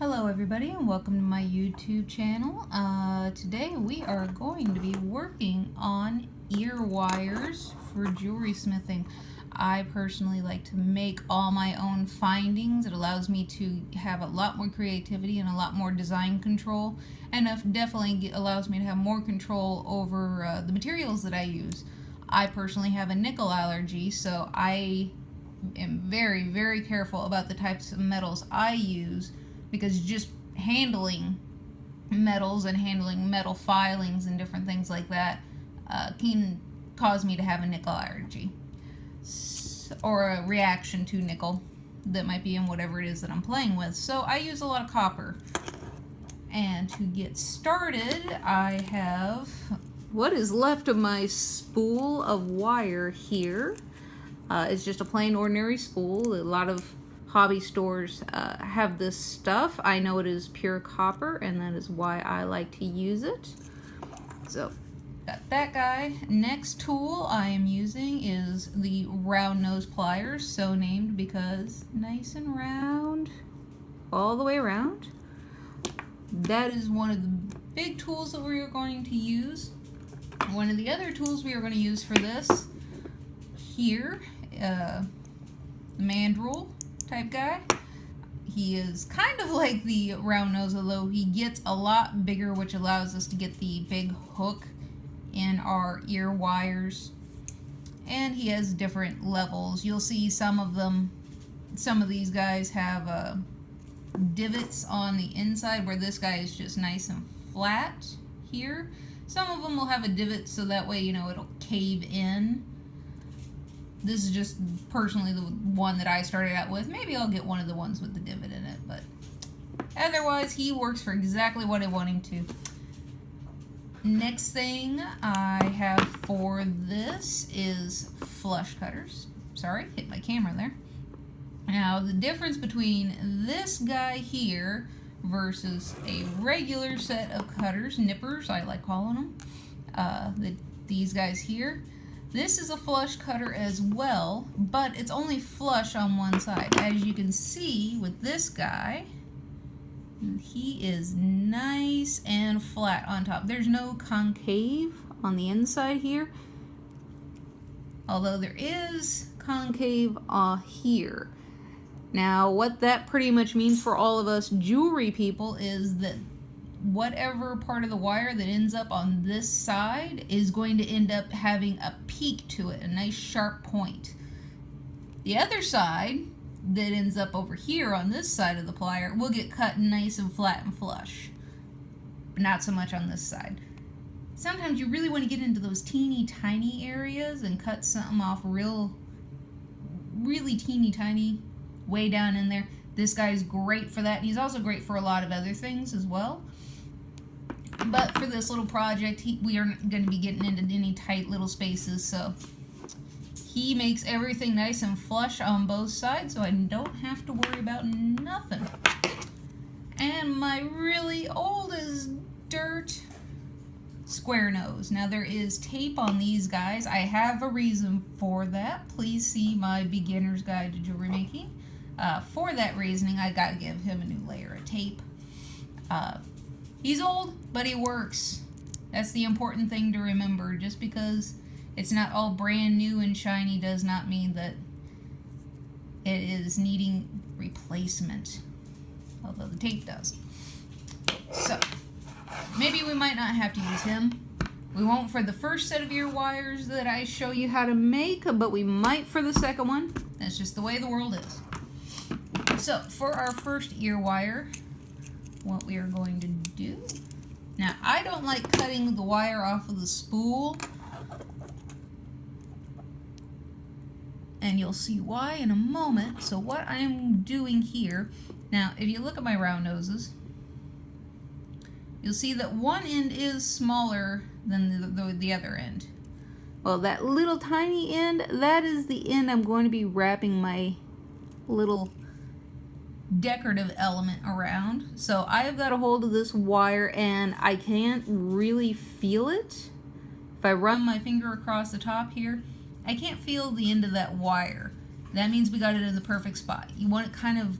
Hello everybody and welcome to my YouTube channel. Today we are going to be working on ear wires for jewelry smithing. I personally like to make all my own findings. It allows me to have a lot more creativity and a lot more design control, and it definitely allows me to have more control over the materials that I use. I personally have a nickel allergy, so I am very, very careful about the types of metals I use, because just handling metals and handling metal filings and different things like that can cause me to have a nickel allergy or a reaction to nickel that might be in whatever it is that I'm playing with. So I use a lot of copper. And to get started, I have what is left of my spool of wire here. It's just a plain ordinary spool. A lot of hobby stores have this stuff. I know it is pure copper, and that is why I like to use it. So, got that guy. Next tool I am using is the round nose pliers, so named because nice and round all the way around. That is one of the big tools that we are going to use. One of the other tools we are going to use for this here, the mandrel type guy. He is kind of like the round nose, although he gets a lot bigger, which allows us to get the big hook in our ear wires. And he has different levels. You'll see some of these guys have divots on the inside, where this guy is just nice and flat here. Some of them will have a divot so that way, you know, it'll cave in. This is just personally the one that I started out with. Maybe I'll get one of the ones with the divot in it, but otherwise he works for exactly what I want him to. Next thing I have for this is flush cutters. Sorry, hit my camera there. Now the difference between this guy here versus a regular set of cutters, nippers I like calling them, these guys here. This is a flush cutter as well, but it's only flush on one side. As you can see with this guy, he is nice and flat on top. There's no concave on the inside here, although there is concave here. Now, what that pretty much means for all of us jewelry people is that whatever part of the wire that ends up on this side is going to end up having a peak to it, a nice sharp point. The other side that ends up over here on this side of the plier will get cut nice and flat and flush, but not so much on this side. Sometimes you really want to get into those teeny tiny areas and cut something off really teeny tiny way down in there. This guy is great for that. He's also great for a lot of other things as well. But for this little project, we aren't going to be getting into any tight little spaces, so he makes everything nice and flush on both sides, so I don't have to worry about nothing. And my really old as dirt square nose. Now there is tape on these guys. I have a reason for that. Please see my beginner's guide to jewelry making. For that reasoning, I got to give him a new layer of tape. He's old, but he works. That's the important thing to remember. Just because it's not all brand new and shiny does not mean that it is needing replacement, although the tape does. So, maybe we might not have to use him. We won't for the first set of ear wires that I show you how to make, but we might for the second one. That's just the way the world is. So, for our first ear wire, what we are going to do. Now, I don't like cutting the wire off of the spool, and you'll see why in a moment. So what I'm doing here, now if you look at my round noses, you'll see that one end is smaller than the other end. Well, that little tiny end, that is the end I'm going to be wrapping my little decorative element around. So I've got a hold of this wire and I can't really feel it. If I run my finger across the top here, I can't feel the end of that wire. That means we got it in the perfect spot. You want it kind of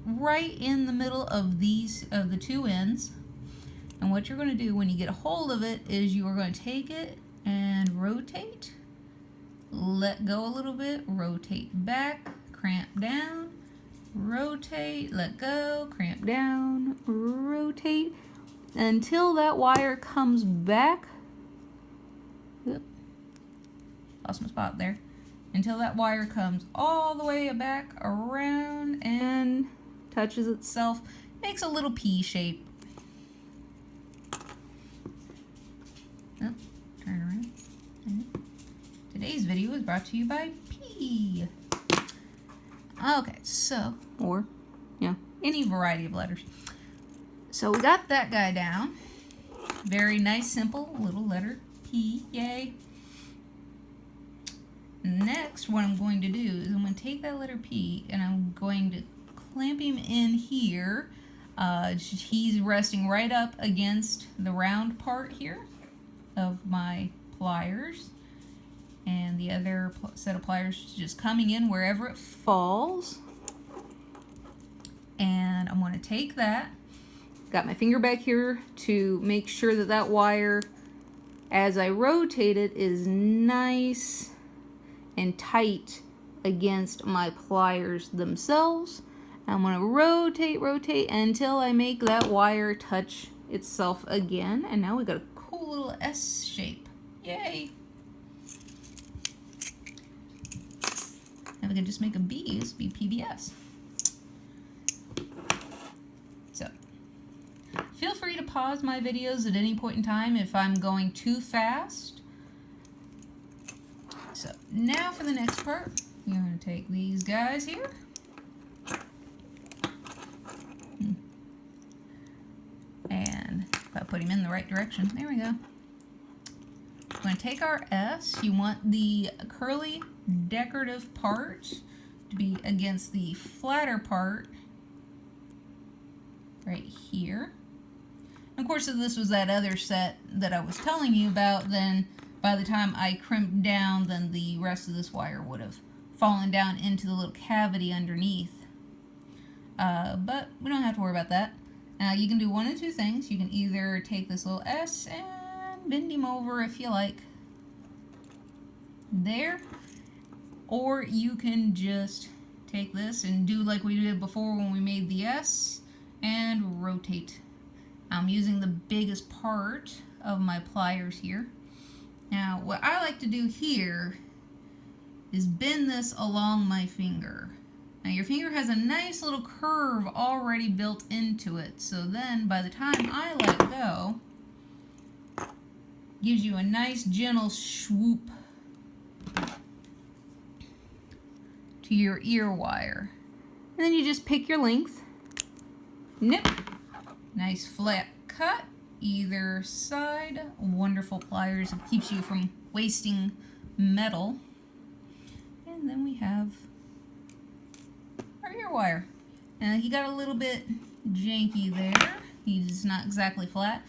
right in the middle of the two ends. And what you're going to do when you get a hold of it is you are going to take it and rotate, let go a little bit, rotate back, cramp down, rotate, let go, cramp down, rotate, until that wire comes back. Oop, lost my spot there. Until that wire comes all the way back around and touches itself, makes a little P shape. Oh, turn around. Today's video is brought to you by P. Okay, so, or, any variety of letters. So we got that guy down. Very nice, simple little letter P. Yay. Next, what I'm going to do is I'm going to take that letter P and I'm going to clamp him in here. He's resting right up against the round part here of my pliers, and the other set of pliers is just coming in wherever it falls. And I'm going to take that, got my finger back here to make sure that that wire, as I rotate it, is nice and tight against my pliers themselves. I'm going to rotate until I make that wire touch itself again, and now we got a cool little S shape. Yay! Now we can just make a B, this would be PBS. So, feel free to pause my videos at any point in time if I'm going too fast. So, now for the next part, you're going to take these guys here. And if I put him in the right direction, there we go. We're going to take our S. You want the curly decorative part to be against the flatter part right here. Of course, if this was that other set that I was telling you about, then by the time I crimped down, then the rest of this wire would have fallen down into the little cavity underneath. But we don't have to worry about that. Now you can do one of two things. You can either take this little S and bend him over if you like. There. Or you can just take this and do like we did before when we made the S and rotate. I'm using the biggest part of my pliers here. Now what I like to do here is bend this along my finger. Now your finger has a nice little curve already built into it, so then by the time I let go, gives you a nice gentle swoop to your ear wire. And then you just pick your length, nip, nice flat cut either side. Wonderful pliers, it keeps you from wasting metal. And then we have our ear wire. Now he got a little bit janky there. He's not exactly flat.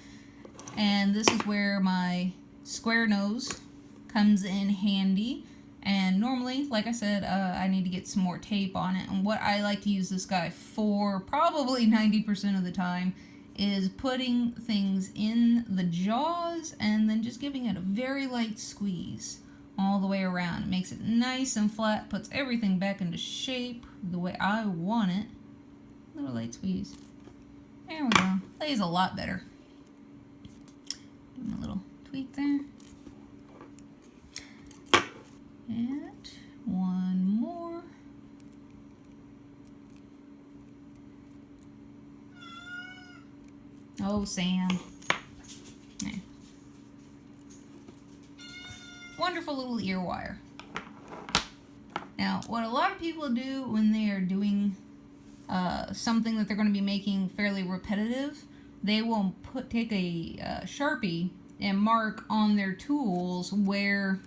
And this is where my square nose comes in handy. And normally, like I said, I need to get some more tape on it. And what I like to use this guy for, probably 90% of the time, is putting things in the jaws and then just giving it a very light squeeze all the way around. It makes it nice and flat, puts everything back into shape the way I want it. Little light squeeze. There we go. Lays a lot better. Give him a little tweak there. And one more. Oh, Sam. There. Wonderful little ear wire. Now, what a lot of people do when they are doing something that they're going to be making fairly repetitive, they will take a Sharpie and mark on their tools where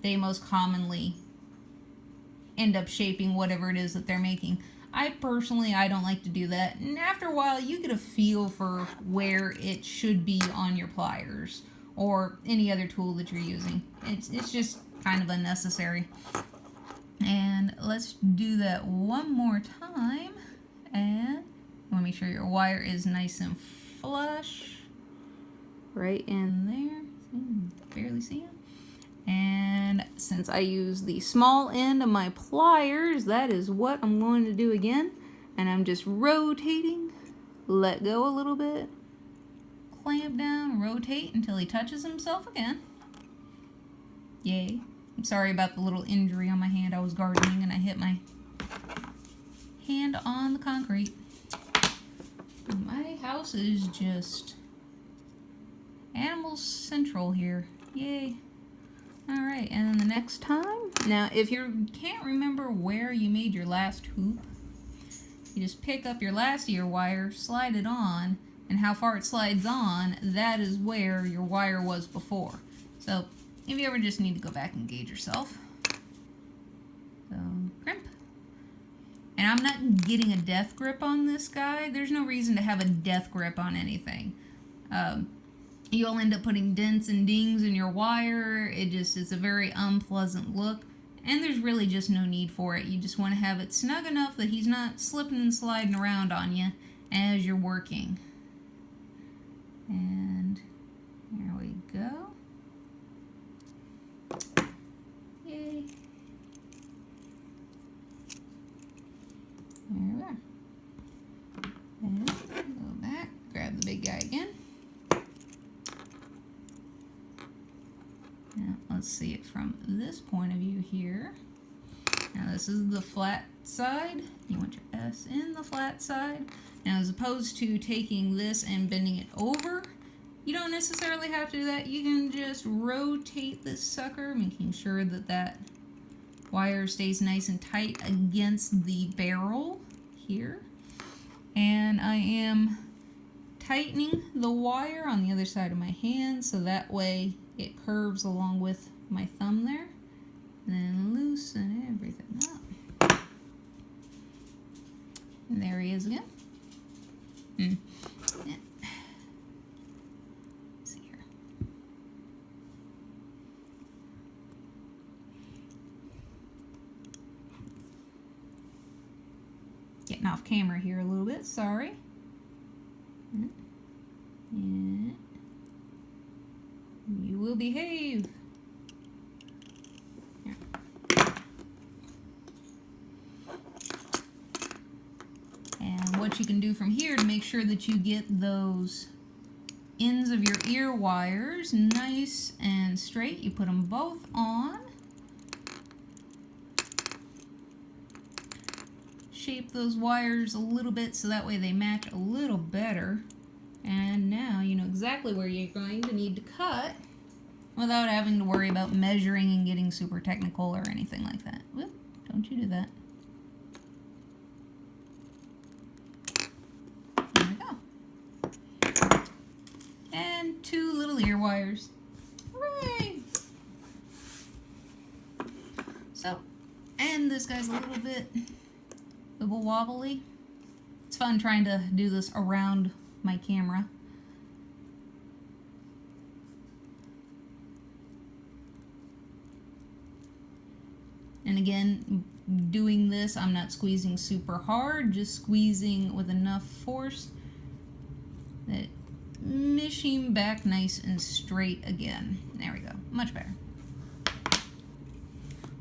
they most commonly end up shaping whatever it is that they're making. I don't like to do that. And after a while, you get a feel for where it should be on your pliers or any other tool that you're using. It's just kind of unnecessary. And let's do that one more time. And you want to make sure your wire is nice and flush. Right in there. Barely see it. And since I use the small end of my pliers, that is what I'm going to do again. And I'm just rotating, let go a little bit, clamp down, rotate until he touches himself again. Yay. I'm sorry about the little injury on my hand. I was gardening and I hit my hand on the concrete. My house is just animal central here. Yay. Alright, and then the next time, now if you can't remember where you made your last hoop, you just pick up your last ear wire, slide it on, and how far it slides on, that is where your wire was before. So if you ever just need to go back and gauge yourself. So, crimp. And I'm not getting a death grip on this guy. There's no reason to have a death grip on anything. You'll end up putting dents and dings in your wire. It's a very unpleasant look. And there's really just no need for it. You just want to have it snug enough that he's not slipping and sliding around on you as you're working. And there we go. Yay. There we are. And go back, grab the big guy again. Now let's see it from this point of view here. Now this is the flat side. You want your S in the flat side. Now as opposed to taking this and bending it over, you don't necessarily have to do that. You can just rotate this sucker, making sure that that wire stays nice and tight against the barrel here. And I am tightening the wire on the other side of my hand so that way it curves along with my thumb there. And then loosen everything up. And there he is again. Yeah. Let's see here. Getting off camera here a little bit, sorry. Yeah. You will behave. Yeah. And what you can do from here to make sure that you get those ends of your ear wires nice and straight, you put them both on. Shape those wires a little bit so that way they match a little better. And now you know exactly where you're going to need to cut without having to worry about measuring and getting super technical or anything like that. Whoop, don't you do that. There we go. And 2 little ear wires. Hooray! So, and this guy's a little bit wobbly. It's fun trying to do this around my camera. And again, doing this, I'm not squeezing super hard, just squeezing with enough force that mish him back nice and straight again. There we go, much better.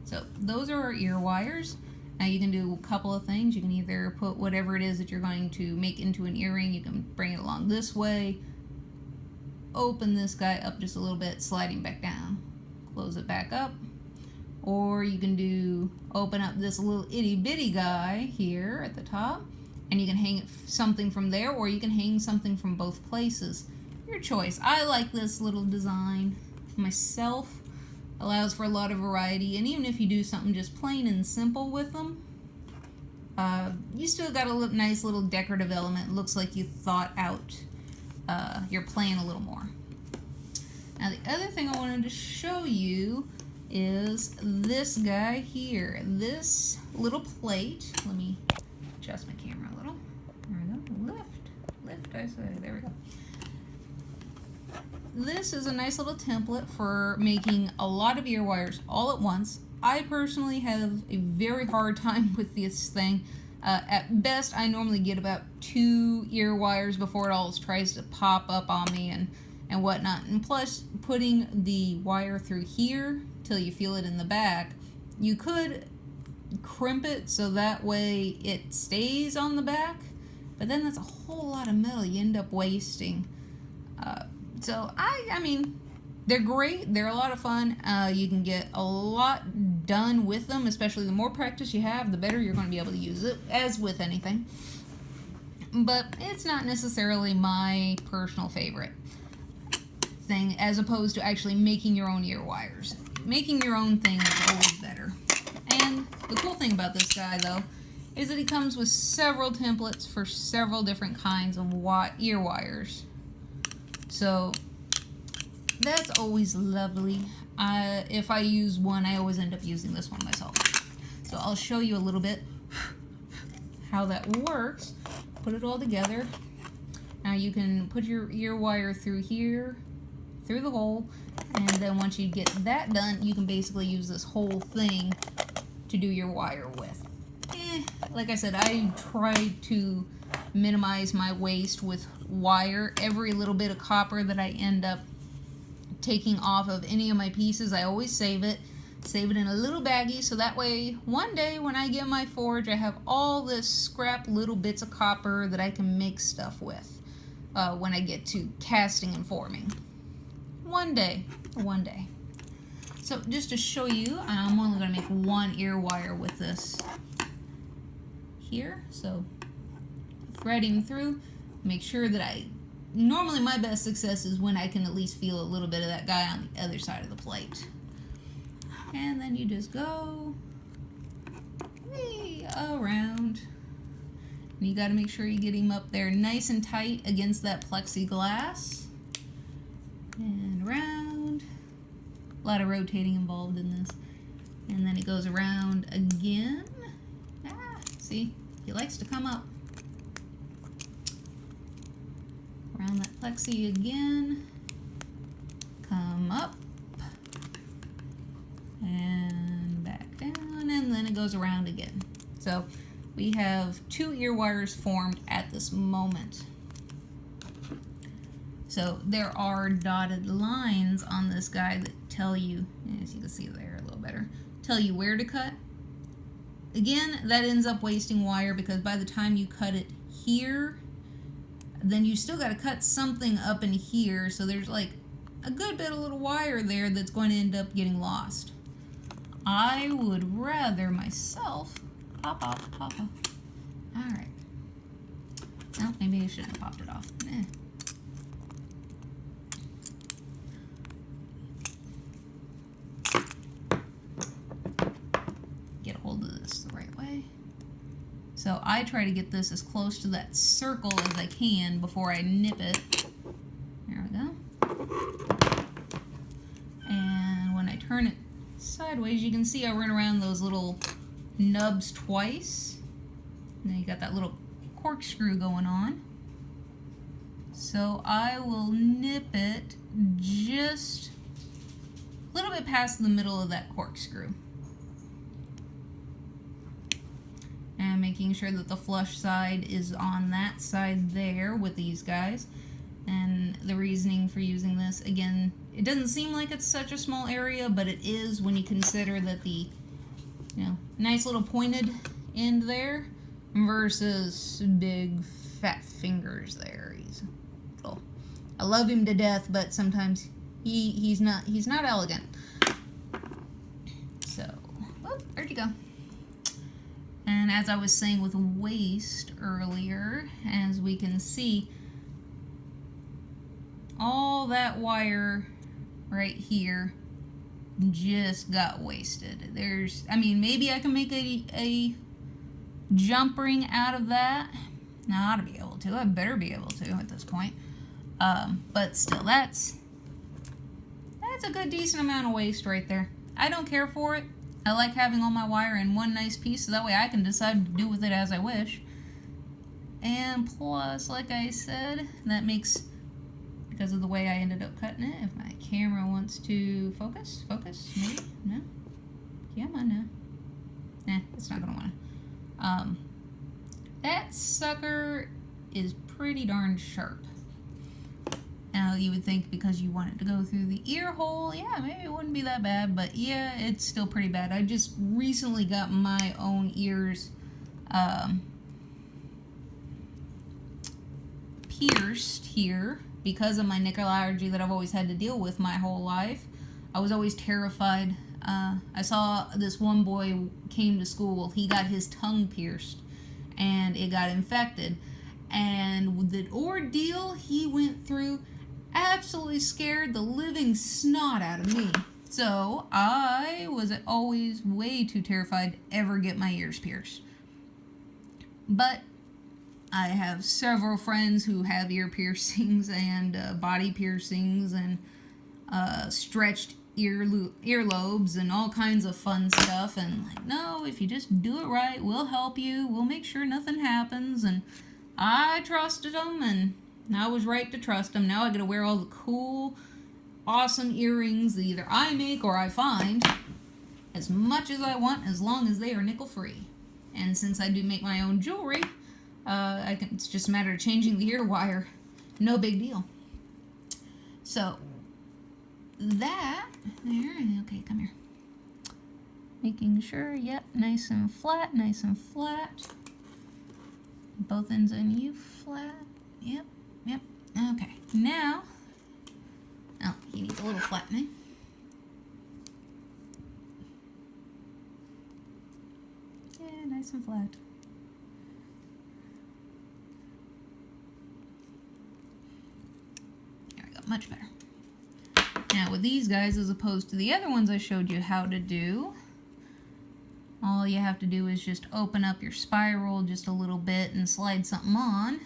So those are our ear wires. Now you can do a couple of things. You can either put whatever it is that you're going to make into an earring, you can bring it along this way, open this guy up just a little bit, sliding back down, close it back up, or you can do open up this little itty bitty guy here at the top, and you can hang something from there, or you can hang something from both places. Your choice. I like this little design myself. Allows for a lot of variety, and even if you do something just plain and simple with them, you still got a nice little decorative element. It looks like you thought out your plan a little more. Now the other thing I wanted to show you is this guy here. This little plate. Let me adjust my camera a little. There we go. Lift, I say. There we go. This is a nice little template for making a lot of ear wires all at once. I personally have a very hard time with this thing. At best, I normally get about 2 ear wires before it all tries to pop up on me and whatnot. And plus, putting the wire through here till you feel it in the back, you could crimp it so that way it stays on the back, but then that's a whole lot of metal you end up wasting. So I mean, they're great. They're a lot of fun. You can get a lot done with them, especially the more practice you have, the better you're going to be able to use it, as with anything. But it's not necessarily my personal favorite thing, as opposed to actually making your own ear wires. Making your own thing is always better. And the cool thing about this guy, though, is that he comes with several templates for several different kinds of ear wires. So that's always lovely. If I use one, I always end up using this one myself. So I'll show you a little bit how that works. Put it all together. Now you can put your ear wire through here, through the hole, and then once you get that done, you can basically use this whole thing to do your wire with. Like I said, I try to minimize my waste with wire. Every little bit of copper that I end up taking off of any of my pieces, I always save it in a little baggie, so that way one day when I get my forge, I have all this scrap little bits of copper that I can make stuff with when I get to casting and forming. One day. So just to show you, I'm only going to make one ear wire with this here. So threading through, make sure that normally my best success is when I can at least feel a little bit of that guy on the other side of the plate. And then you just go around. And you got to make sure you get him up there nice and tight against that plexiglass. And around. A lot of rotating involved in this. And then it goes around again. See? He likes to come up. Around that plexi again. Come up. And back down. And then it goes around again. So we have 2 ear wires formed at this moment. So there are dotted lines on this guy that tell you, as you can see there a little better, tell you where to cut. Again, that ends up wasting wire because by the time you cut it here, then you still got to cut something up in here. So there's like a good bit of little wire there that's going to end up getting lost. I would rather myself pop off. Alright. No, maybe I shouldn't have popped it off. Get a hold of this the right way. So I try to get this as close to that circle as I can before I nip it. There we go. And when I turn it sideways, you can see I run around those little nubs twice. Now you got that little corkscrew going on. So I will nip it just a little bit past the middle of that corkscrew. And making sure that the flush side is on that side there with these guys. And the reasoning for using this, again, it doesn't seem like it's such a small area, but it is when you consider that the, nice little pointed end there versus big fat fingers there. I love him to death, but sometimes he's not elegant. So, there you go. And as I was saying with waste earlier, as we can see, all that wire right here just got wasted. Maybe I can make a jump ring out of that. Now, I ought to be able to. I better be able to at this point. But still, that's a good decent amount of waste right there. I don't care for it. I like having all my wire in one nice piece so that way I can decide to do with it as I wish. And plus, like I said, that makes, because of the way I ended up cutting it, if my camera wants to focus, maybe, no? Come on now. Nah, it's not going to want to. That sucker is pretty darn sharp. Now, you would think because you want it to go through the ear hole, yeah, maybe it wouldn't be that bad, but yeah, it's still pretty bad. I just recently got my own ears pierced here because of my nickel allergy that I've always had to deal with my whole life. I was always terrified. I saw this one boy came to school, he got his tongue pierced and it got infected. And the ordeal he went through absolutely scared the living snot out of me. So I was always way too terrified to ever get my ears pierced. But I have several friends who have ear piercings and body piercings and stretched earlobes and all kinds of fun stuff. And like, no, if you just do it right, we'll help you. We'll make sure nothing happens. And I trusted them, and I was right to trust them. Now I get to wear all the cool, awesome earrings that either I make or I find as much as I want, as long as they are nickel free. And since I do make my own jewelry, it's just a matter of changing the ear wire. No big deal. So that there. Okay, come here. Making sure, yep, nice and flat, nice and flat. Both ends on you flat. Yep, yep. Okay, now, oh, he needs a little flattening. Yeah, nice and flat. There we go, much better. Now with these guys, as opposed to the other ones I showed you how to do, all you have to do is just open up your spiral just a little bit and slide something on.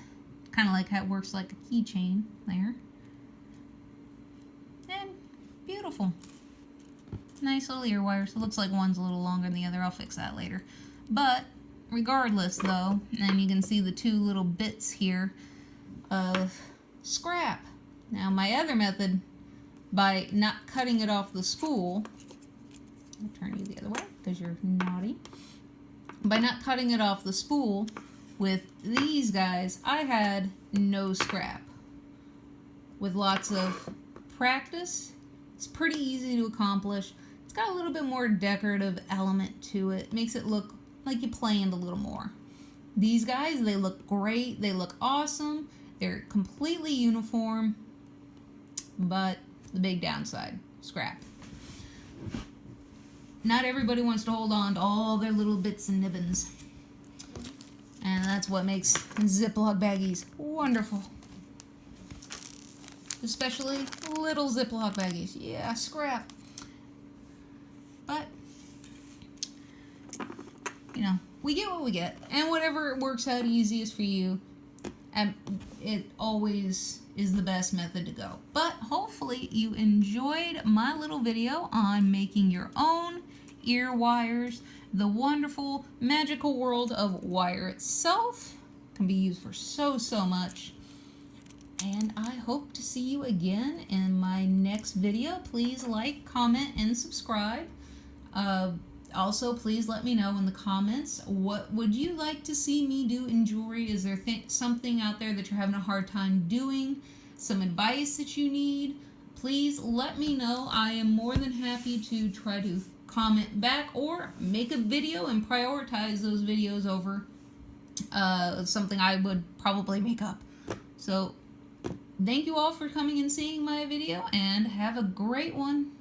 Kind of like how it works like a keychain there. And beautiful. Nice little ear wires. It looks like one's a little longer than the other. I'll fix that later. But regardless though, and you can see the two little bits here of scrap. Now my other method, by not cutting it off the spool, I'll turn you the other way because you're naughty. By not cutting it off the spool, with these guys, I had no scrap. With lots of practice, it's pretty easy to accomplish. It's got a little bit more decorative element to it. Makes it look like you planned a little more. These guys, they look great. They look awesome. They're completely uniform. But the big downside, scrap. Not everybody wants to hold on to all their little bits and nibbins. And that's what makes Ziploc baggies wonderful. Especially little Ziploc baggies. Yeah, scrap. But, you know, we get what we get. And whatever works out easiest for you, it always is the best method to go. But hopefully you enjoyed my little video on making your own ear wires. The wonderful, magical world of wire itself can be used for so much. And I hope to see you again in my next video. Please like, comment, and subscribe. Also, please let me know in the comments, what would you like to see me do in jewelry? Is there something out there that you're having a hard time doing? Some advice that you need? Please let me know. I am more than happy to try to comment back or make a video and prioritize those videos over something I would probably make up. So, thank you all for coming and seeing my video, and have a great one.